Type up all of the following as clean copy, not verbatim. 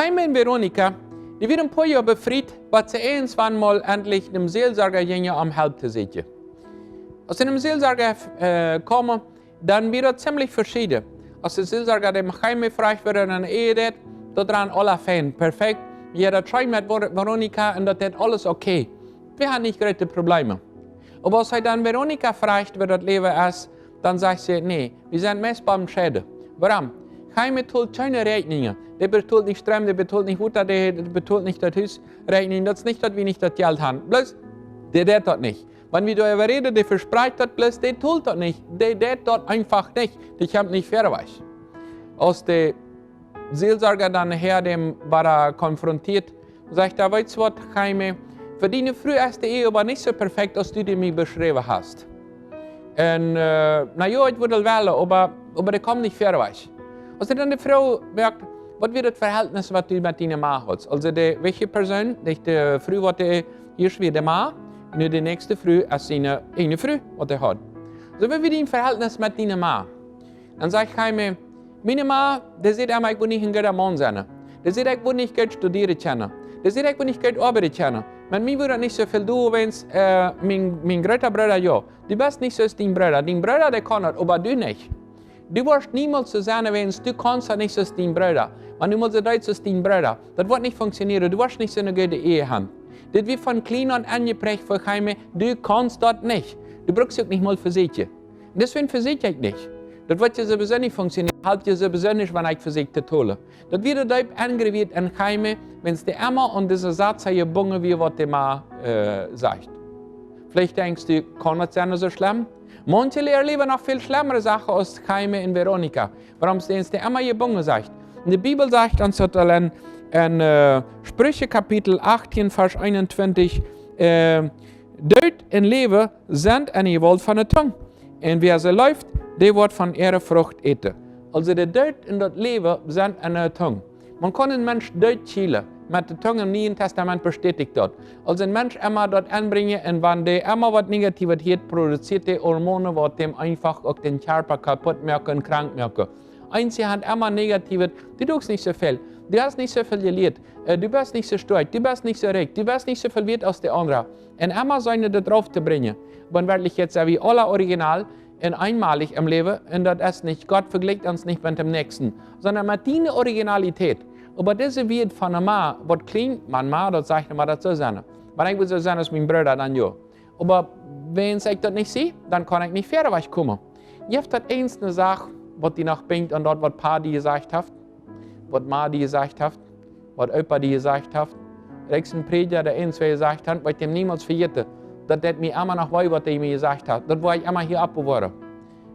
Jaime und Veronika, die werden ein paar Jahre befreit, weil sie irgendwann mal endlich einem Seelsorger gingen, um Hilfe zu suchen. Als sie einem Seelsorger kommen, dann wird das ziemlich verschieden. Als der Seelsorger dem Jaime fragt, wer eine Ehe hat, dort dran alle fein, perfekt. Jeder träumt mit Veronika und das ist alles okay. Wir haben nicht große Probleme. Aber als er dann Veronika fragt, wer das Leben ist, dann sagt sie, nee, wir sind meist beim Schäden. Warum? Jaime tut keine Rechnungen. Der betont nicht Strom, der betont nicht Futter, der betont nicht das Hausrechnung. Das ist nicht, dass wir nicht das Geld haben. Bloß, der tut das nicht. Wenn wir darüber reden, der verspricht das, bloß der tut das nicht. Der tut das einfach nicht. Die kommt nicht fairerweise. Als der Seelsorger dann nachher dem war er konfrontiert, sagt er, weißt du was, Jaime, für deine frühe erste Ehe war nicht so perfekt, als du die mir beschrieben hast. Und, na ja, ich würde wählen, aber der kommt nicht fairerweise. Als dann die Frau merkt, was wird das Verhältnis, was du mit deinem Mann hast? Also, welche Person, die Frau, die hier wie der Mann, und die nächste Frau ist eine Frau, die er hat. Also, wie wird dein Verhältnis mit deinem Mann? Dann sagt Jaime, meine Mann, der sagt immer, ich will nicht ein guter Mann sein. Der sagt, ich will nicht Geld studieren können. Der sagt, ich will nicht Geld arbeiten können. Mit mir würde nicht so viel tun, wenn mein großer Bruder ja. Du bist nicht so als dein Bruder. Dein Bruder, der kann das, aber du nicht. Du wirst niemals so sein, wenn du kannst nicht so als dein Bruder. Wenn du mal so deutsch als dein Bruder, das wird nicht funktionieren. Du wirst nicht so eine gute Ehe haben. Das wird von klein an angeprägt für Jaime, du kannst das nicht. Du brauchst auch nicht mal versichern. Deswegen versichere ich nicht. Das wird ja sowieso nicht funktionieren. Halt ja sowieso nicht, wenn ich versichert tue. Das wird dort angewählt an Jaime, wenn es dir immer an dieser Satz gebunden wird, was der Mann sagt. Vielleicht denkst du, kann das sein so schlimm? Manche erleben noch viel schlimmere Sachen als Jaime und Veronika. Warum es dir immer gebunden sagt? Und die Bibel sagt uns in Sprüche Kapitel 18, Vers 21, Död und Leben sind eine Gewalt von der Zunge. Und wer sie läuft, der wird von ihrer Frucht eten. Also der Tod und das Leben sind an der Zunge. Man kann einen Menschen Tod killen. Mit der Zunge im Neuen Testament bestätigt dort. Also ein Mensch immer dort anbringen und wenn der immer was Negatives hat, produziert der Hormone, die dem einfach auch den Körper kaputt machen und krank machen. Einzig hat immer Negatives, du tust nicht so viel. Du hast nicht so viel gelernt. Du bist nicht so stark, du bist nicht so reich, du bist nicht so viel wert als der andere. Und immer seine da drauf zu bringen. Wenn wirklich jetzt wie alle Original, und einmalig im Leben, und das ist nicht, Gott vergleicht uns nicht mit dem Nächsten, sondern mit deiner Originalität. Aber diese wird von einem Mann, was klingt, man Mann, das sagt man das so sein. Wenn ich will so sein, als mein Bruder, dann ja. Aber wenn ich das nicht sehe, dann kann ich nicht fairerweise kommen. Ich habe das eine Sache, was die noch bringt, und dort, was Pa die gesagt hat, was Ma die gesagt hat, was Opa die gesagt hat. Rechts ein Prediger, der eins gesagt hat, was ich dem niemals verjährte. Das hat mir immer noch was er mir gesagt hat. Das war ich immer hier abbewahren.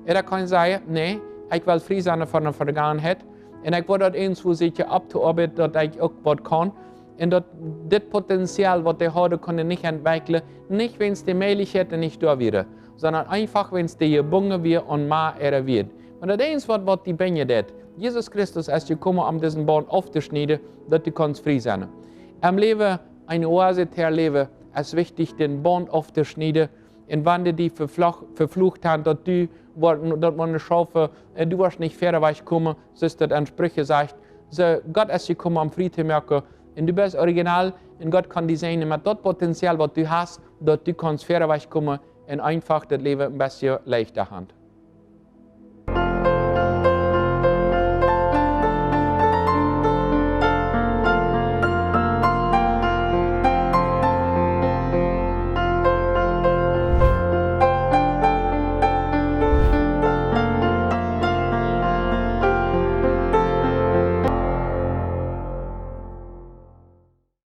Er kann sagen, nee, ich will frei sein von der Vergangenheit. Und ich will das irgendwo sicher abzuarbeiten, dass ich auch was kann. Und das Potenzial, was er hat, kann er nicht entwickeln. Nicht, wenn es die Möglichkeit nicht da wäre, sondern einfach, wenn es die gebunden wird und mehr er wird. Und das ist was die Beine tut. Jesus Christus ist gekommen, um diesen Band aufzuschneiden, dass du kannst frei sein. Im Leben eine Oase zu erleben, es ist wichtig, den Band aufzuschneiden. Und wenn die verflucht haben, dass man eine Schaufel, du wirst nicht fairerweise kommen, so ist das an Sprüche sagt, so, Gott ist gekommen, um Frieden zu machen. Und du bist original, und Gott kann dir sehen, mit dem Potenzial, was du hast, dass du kannst fairerweise kommen und einfach das Leben ein bisschen leichter haben.